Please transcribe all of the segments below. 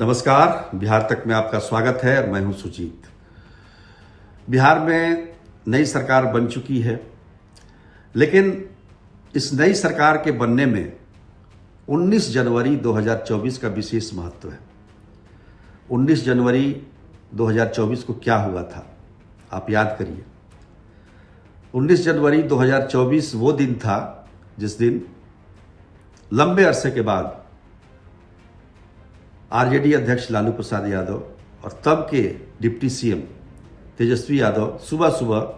नमस्कार, बिहार तक में आपका स्वागत है और मैं हूं सुजीत। बिहार में नई सरकार बन चुकी है, लेकिन इस नई सरकार के बनने में 19 जनवरी 2024 का विशेष महत्व है। 19 जनवरी 2024 को क्या हुआ था, आप याद करिए। 19 जनवरी 2024 वो दिन था जिस दिन लंबे अरसे के बाद आरजेडी अध्यक्ष लालू प्रसाद यादव और तब के डिप्टी सीएम तेजस्वी यादव सुबह सुबह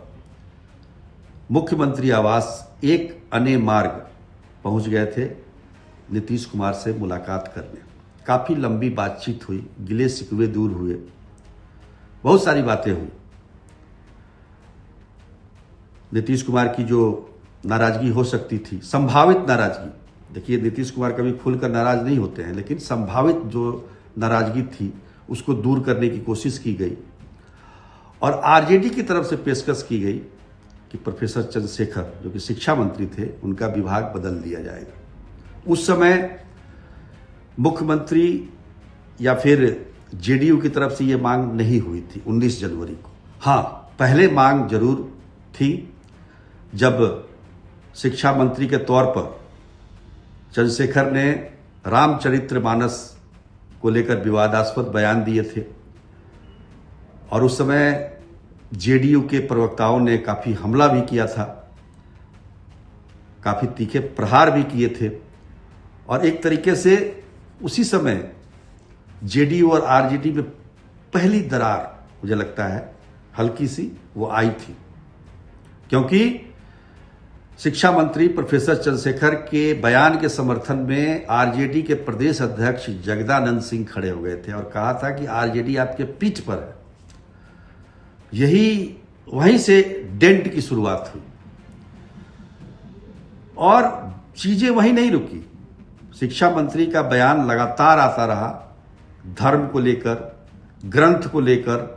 मुख्यमंत्री आवास एक अने मार्ग पहुंच गए थे नीतीश कुमार से मुलाकात करने। काफ़ी लंबी बातचीत हुई, गिले शिकवे दूर हुए, बहुत सारी बातें हुई। नीतीश कुमार की जो नाराजगी हो सकती थी, संभावित नाराजगी, देखिए नीतीश कुमार कभी खुलकर नाराज नहीं होते हैं, लेकिन संभावित जो नाराजगी थी उसको दूर करने की कोशिश की गई और आरजेडी की तरफ से पेशकश की गई कि प्रोफेसर चंद्रशेखर जो कि शिक्षा मंत्री थे, उनका विभाग बदल दिया जाएगा। उस समय मुख्यमंत्री या फिर जेडीयू की तरफ से ये मांग नहीं हुई थी 19 जनवरी को। हाँ, पहले मांग जरूर थी जब शिक्षा मंत्री के तौर पर चंद्रशेखर ने रामचरितमानस को लेकर विवादास्पद बयान दिए थे और उस समय जेडीयू के प्रवक्ताओं ने काफ़ी हमला भी किया था, काफ़ी तीखे प्रहार भी किए थे और एक तरीके से उसी समय जेडीयू और आरजेडी में पहली दरार, मुझे लगता है हल्की सी, वो आई थी, क्योंकि शिक्षा मंत्री प्रोफेसर चंद्रशेखर के बयान के समर्थन में आरजेडी के प्रदेश अध्यक्ष जगदानंद सिंह खड़े हो गए थे और कहा था कि आरजेडी आपके पीठ पर है। वहीं से डेंट की शुरुआत हुई और चीजें वहीं नहीं रुकी। शिक्षा मंत्री का बयान लगातार आता रहा, धर्म को लेकर, ग्रंथ को लेकर,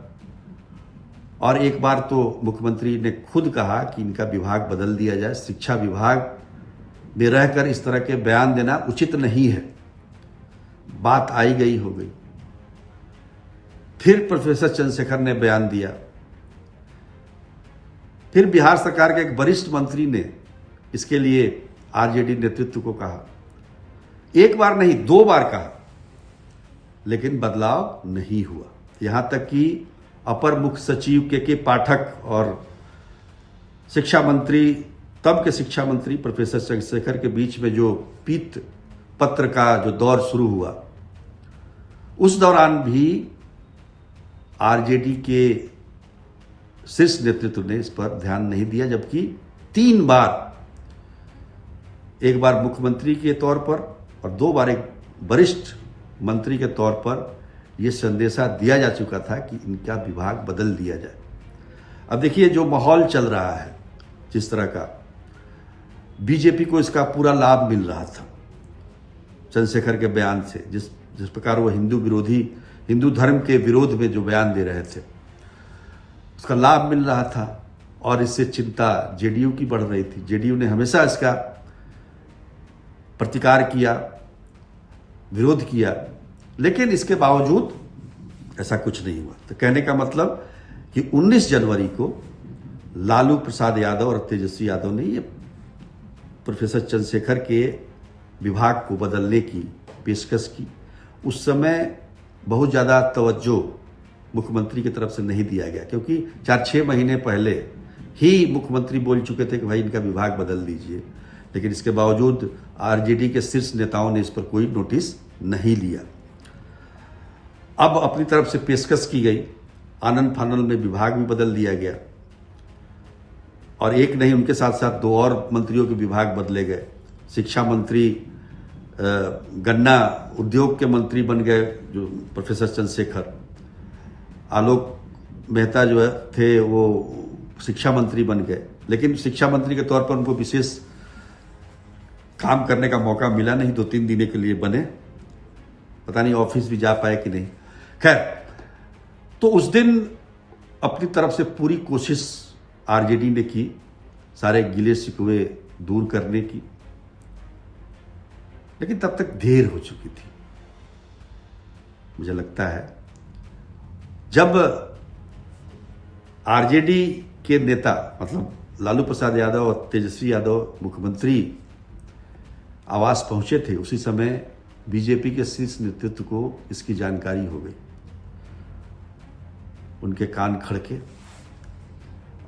और एक बार तो मुख्यमंत्री ने खुद कहा कि इनका विभाग बदल दिया जाए, शिक्षा विभाग में रहकर इस तरह के बयान देना उचित नहीं है। बात आई गई हो गई। फिर प्रोफेसर चंद्रशेखर ने बयान दिया, फिर बिहार सरकार के एक वरिष्ठ मंत्री ने इसके लिए आरजेडी नेतृत्व को कहा, एक बार नहीं 2 बार कहा, लेकिन बदलाव नहीं हुआ। यहां तक कि अपर मुख्य सचिव के पाठक और शिक्षा मंत्री, तब के शिक्षा मंत्री प्रोफेसर चंद्रशेखर के बीच में जो पीत पत्र का जो दौर शुरू हुआ, उस दौरान भी आरजेडी के शीर्ष नेतृत्व ने इस पर ध्यान नहीं दिया, जबकि 3 बार, एक बार मुख्यमंत्री के तौर पर और 2 बार एक वरिष्ठ मंत्री के तौर पर यह संदेशा दिया जा चुका था कि इनका विभाग बदल दिया जाए। अब देखिए जो माहौल चल रहा है, जिस तरह का, बीजेपी को इसका पूरा लाभ मिल रहा था चंद्रशेखर के बयान से। जिस प्रकार वो हिंदू धर्म के विरोध में जो बयान दे रहे थे, उसका लाभ मिल रहा था और इससे चिंता जेडीयू की बढ़ रही थी। जेडीयू ने हमेशा इसका प्रतिकार किया, विरोध किया, लेकिन इसके बावजूद ऐसा कुछ नहीं हुआ। तो कहने का मतलब कि 19 जनवरी को लालू प्रसाद यादव और तेजस्वी यादव ने ये प्रोफेसर चंद्रशेखर के विभाग को बदलने की पेशकश की। उस समय बहुत ज़्यादा तवज्जो मुख्यमंत्री की तरफ से नहीं दिया गया, क्योंकि 4-6 महीने पहले ही मुख्यमंत्री बोल चुके थे कि भाई इनका विभाग बदल दीजिए, लेकिन इसके बावजूद आरजेडी के शीर्ष नेताओं ने इस पर कोई नोटिस नहीं लिया। अब अपनी तरफ से पेशकश की गई, आनन फानन में विभाग भी बदल दिया गया और एक नहीं, उनके साथ साथ 2 और मंत्रियों के विभाग बदले गए। शिक्षा मंत्री गन्ना उद्योग के मंत्री बन गए जो प्रोफेसर चंद्रशेखर, आलोक मेहता जो थे वो शिक्षा मंत्री बन गए, लेकिन शिक्षा मंत्री के तौर पर उनको विशेष काम करने का मौका मिला नहीं। 2-3 दिन के लिए बने, पता नहीं ऑफिस भी जा पाए कि नहीं। खैर, तो उस दिन अपनी तरफ से पूरी कोशिश आरजेडी ने की सारे गिले शिकवे दूर करने की, लेकिन तब तक देर हो चुकी थी। मुझे लगता है जब आरजेडी के नेता मतलब लालू प्रसाद यादव और तेजस्वी यादव मुख्यमंत्री आवास पहुंचे थे, उसी समय बीजेपी के शीर्ष नेतृत्व को इसकी जानकारी हो गई। उनके कान खड़के,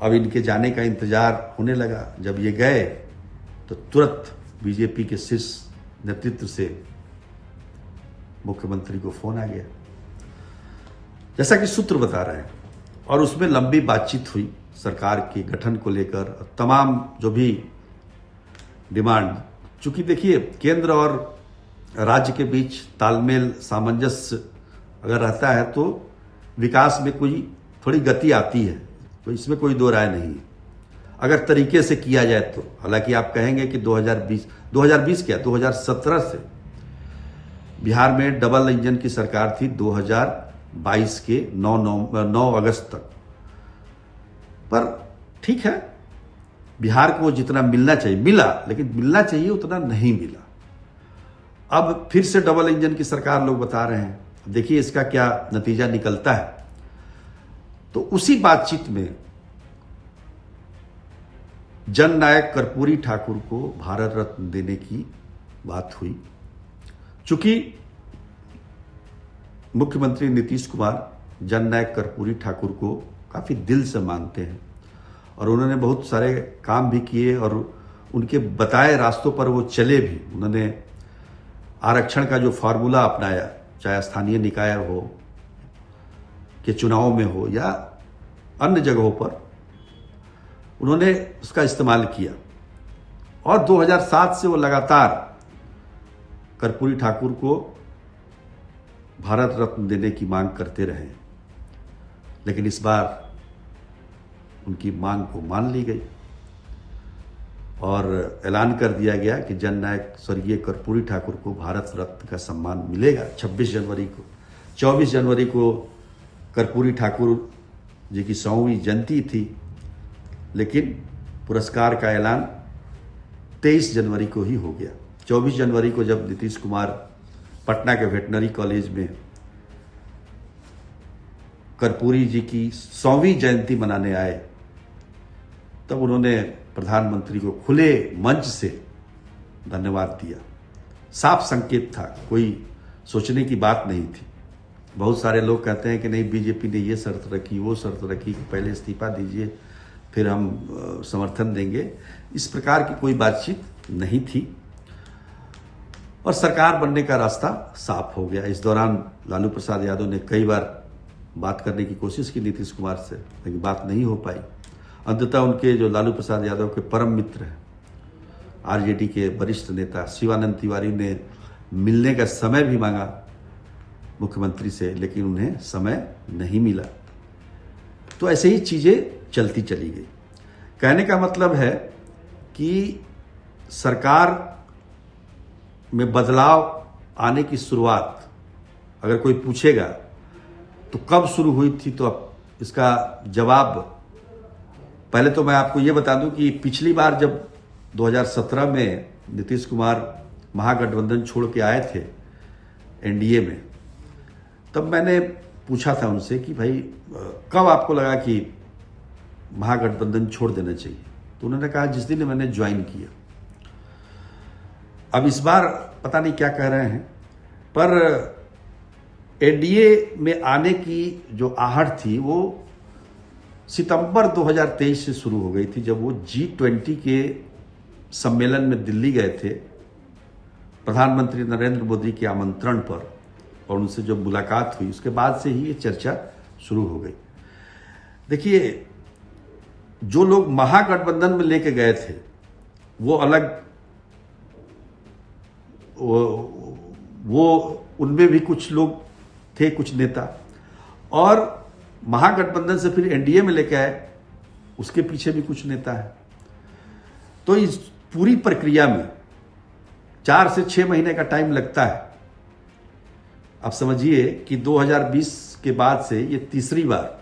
अब इनके जाने का इंतजार होने लगा। जब ये गए तो तुरंत बीजेपी के शीर्ष नेतृत्व से मुख्यमंत्री को फोन आ गया, जैसा कि सूत्र बता रहे हैं, और उसमें लंबी बातचीत हुई सरकार के गठन को लेकर, तमाम जो भी डिमांड। चूंकि देखिए केंद्र और राज्य के बीच तालमेल सामंजस्य अगर रहता है तो विकास में कोई थोड़ी गति आती है, तो इसमें कोई दो राय नहीं है अगर तरीके से किया जाए तो। हालांकि आप कहेंगे कि 2020 क्या 2017 से बिहार में डबल इंजन की सरकार थी 2022 के 9 अगस्त तक। पर ठीक है, बिहार को जितना मिलना चाहिए मिला, लेकिन मिलना चाहिए उतना नहीं मिला। अब फिर से डबल इंजन की सरकार लोग बता रहे हैं, देखिए इसका क्या नतीजा निकलता है। तो उसी बातचीत में जननायक कर्पूरी ठाकुर को भारत रत्न देने की बात हुई। चूंकि मुख्यमंत्री नीतीश कुमार जननायक कर्पूरी ठाकुर को काफी दिल से मानते हैं और उन्होंने बहुत सारे काम भी किए और उनके बताए रास्तों पर वो चले भी। उन्होंने आरक्षण का जो फार्मूला अपनाया, चाहे स्थानीय निकाय हो के चुनाव में हो या अन्य जगहों पर, उन्होंने उसका इस्तेमाल किया और 2007 से वो लगातार कर्पूरी ठाकुर को भारत रत्न देने की मांग करते रहे। लेकिन इस बार उनकी मांग को मान ली गई और ऐलान कर दिया गया कि जननायक स्वर्गीय कर्पूरी ठाकुर को भारत रत्न का सम्मान मिलेगा 26 जनवरी को। 24 जनवरी को कर्पूरी ठाकुर जी की 100वीं जयंती थी, लेकिन पुरस्कार का ऐलान 23 जनवरी को ही हो गया। 24 जनवरी को जब नीतीश कुमार पटना के वेटनरी कॉलेज में कर्पूरी जी की 100वीं जयंती मनाने आए, तब उन्होंने प्रधानमंत्री को खुले मंच से धन्यवाद दिया। साफ संकेत था, कोई सोचने की बात नहीं थी। बहुत सारे लोग कहते हैं कि नहीं बीजेपी ने ये शर्त रखी, वो शर्त रखी कि पहले इस्तीफा दीजिए फिर हम समर्थन देंगे। इस प्रकार की कोई बातचीत नहीं थी और सरकार बनने का रास्ता साफ हो गया। इस दौरान लालू प्रसाद यादव ने कई बार बात करने की कोशिश की नीतीश कुमार से, लेकिन बात नहीं हो पाई। अंततः उनके जो लालू प्रसाद यादव के परम मित्र हैं, आरजेडी के वरिष्ठ नेता शिवानंद तिवारी ने मिलने का समय भी मांगा मुख्यमंत्री से, लेकिन उन्हें समय नहीं मिला। तो ऐसे ही चीजें चलती चली गई। कहने का मतलब है कि सरकार में बदलाव आने की शुरुआत अगर कोई पूछेगा तो कब शुरू हुई थी, तो अब इसका जवाब पहले तो मैं आपको ये बता दूं कि पिछली बार जब 2017 में नीतीश कुमार महागठबंधन छोड़ के आए थे एनडीए में, तब मैंने पूछा था उनसे कि भाई कब आपको लगा कि महागठबंधन छोड़ देना चाहिए, तो उन्होंने कहा जिस दिन मैंने ज्वाइन किया। अब इस बार पता नहीं क्या कह रहे हैं, पर एनडीए में आने की जो आहट थी वो सितंबर 2023 से शुरू हो गई थी, जब वो G20 के सम्मेलन में दिल्ली गए थे प्रधानमंत्री नरेंद्र मोदी के आमंत्रण पर, और उनसे जो मुलाकात हुई उसके बाद से ही ये चर्चा शुरू हो गई। देखिए, जो लोग महागठबंधन में लेके गए थे वो अलग, वो उनमें भी कुछ लोग थे, कुछ नेता, और महागठबंधन से फिर एनडीए में लेके आए, उसके पीछे भी कुछ नेता है। तो इस पूरी प्रक्रिया में 4 से 6 महीने का टाइम लगता है। अब समझिए कि 2020 के बाद से ये तीसरी बार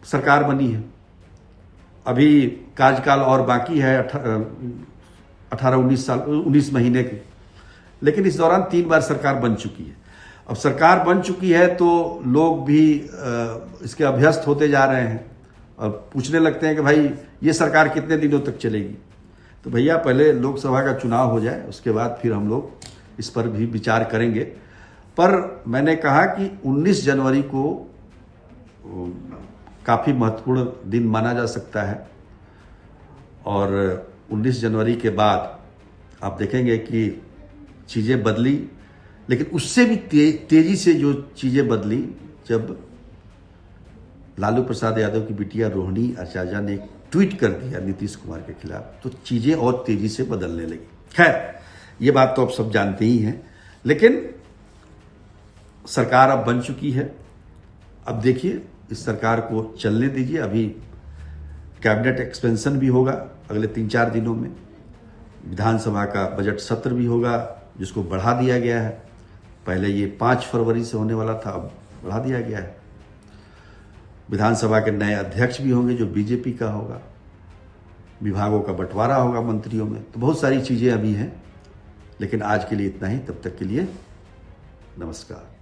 सरकार बनी है। अभी कार्यकाल और बाकी है 18-19 महीने के, लेकिन इस दौरान 3 बार सरकार बन चुकी है। अब सरकार बन चुकी है तो लोग भी इसके अभ्यस्त होते जा रहे हैं और पूछने लगते हैं कि भाई ये सरकार कितने दिनों तक चलेगी। तो भैया पहले लोकसभा का चुनाव हो जाए, उसके बाद फिर हम लोग इस पर भी विचार करेंगे। पर मैंने कहा कि 19 जनवरी को काफ़ी महत्वपूर्ण दिन माना जा सकता है और 19 जनवरी के बाद आप देखेंगे कि चीज़ें बदली, लेकिन उससे भी तेजी से जो चीज़ें बदली जब लालू प्रसाद यादव की बिटिया रोहिणी आचार्य ने एक ट्वीट कर दिया नीतीश कुमार के खिलाफ, तो चीज़ें और तेजी से बदलने लगी। खैर, ये बात तो आप सब जानते ही हैं, लेकिन सरकार अब बन चुकी है। अब देखिए, इस सरकार को चलने दीजिए। अभी कैबिनेट एक्सपेंशन भी होगा अगले 3-4 दिनों में, विधानसभा का बजट सत्र भी होगा जिसको बढ़ा दिया गया है। पहले ये 5 फरवरी से होने वाला था, अब बढ़ा दिया गया है। विधानसभा के नए अध्यक्ष भी होंगे जो बीजेपी का होगा, विभागों का बंटवारा होगा मंत्रियों में, तो बहुत सारी चीज़ें अभी हैं। लेकिन आज के लिए इतना ही, तब तक के लिए नमस्कार।